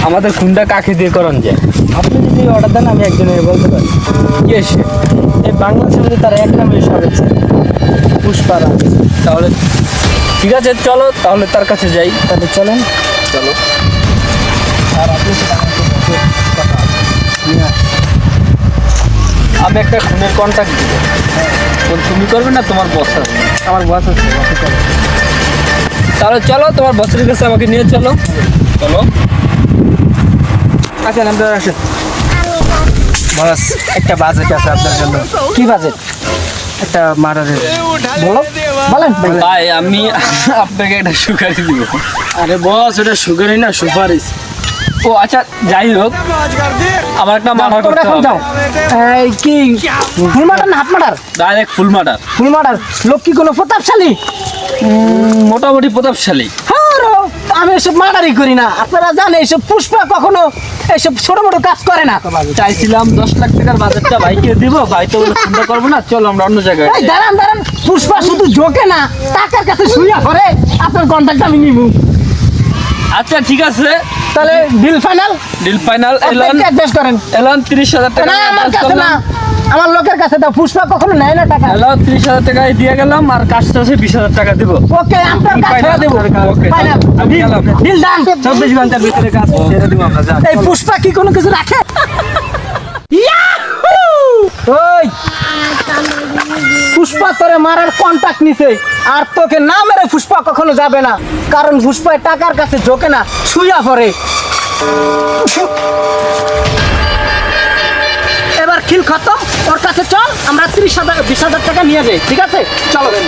আমাদের খুনটা কাকে দিয়ে করান যায়? আপনি যদি অর্ডার দেন আমি একজনের বলতে পারি। কি এসে এই বাংলাদেশের মধ্যে তার এক নামে সব আছে, পুষ্পারাজ। তাহলে ঠিক আছে, চলো তাহলে তার কাছে যাই। তাহলে চলেন। চলো। আর আপনি তো বাংলাদেশের মধ্যে কথা নিয়ে আসেন। আমি একটা খুনের কন্ট্যাক্ট দিব। তুমি করবে না তোমার বস আছে? আমার বস আছে, বসে চলে। তাহলে চলো, তোমার বসের কাছে আমাকে নিয়ে চলো। চলো। আচ্ছা আপনারা আসেন। বস, একটা বাজেট আছে আপনার জন্য। কি বাজেট? একটা মার্ডারের। বলো, বলেন ভাই। ভাই আমি আপনাকে একটা সুপারিশ দিব। আরে বস, এটা সুগারই না, সুপারিশ। ও আচ্ছা, যাই হোক, আমার একটা মার্ডার তোমরা করতে এখন হবে। যাও। এই কি ফুল মার্ডার না হাফ মার্ডার? ডাইরেক্ট ফুল মার্ডার। ফুল মার্ডার। লোক কি কোনো প্রতাপশালী? মোটামুটি প্রতাপশালী। হ্যাঁ রে, আমি এসব মার্ডারই করি না। আপনারা জানেন এইসব পুষ্পা কখনো এইসব ছোট মোটো কাজ করে না। চাইছিলাম 10 লাখ টাকার বাজেটটা ভাইকে দিব, ভাই তো বলে চিন্তা করবো না, চলো আমরা অন্য জায়গায় এই যাই। দাঁড়ান দাঁড়ান, পুষ্পা শুধু জোকে না, টাকার কাছে শুইয়া করে। আপনার কন্ট্যাক্ট আমি নিব। আচ্ছা ঠিক আছে, তাহলে বিল ফাইনাল। Deal final. এলন অ্যাডজাস্ট করেন। 30,000 টাকা না আমার কাছে না, আমার লোকের কাছে দাও। পুষ্পা কখনো নেয় না টাকা। 30,000 টাকায় দিয়ে গেলাম, আর কাজটা আছে 20,000 টাকা দিব। ওকে, আপনার কাছে Final, দেব। okay, final. আমি গেলাম। Deal done. 24 ঘন্টার ভিতরে কাজ ছেড়ে দিব আমরা, যা। এই পুষ্পা কি কোনো কিছু রাখে? ইয়াহু! ওই পুষ্পা তোরে মারার কন্টাক্ট নিছে, আর তোকে না মেরে পুষ্পা কখনো যাবে না, কারণ পুষ্পা টাকার কাছে ঝোঁকে না, শুইয়া পড়ে। এবার খিল খতম, ওর কাছে চল, আমরা 20,000 টাকা নিয়ে যাই। ঠিক আছে, চলো বেন।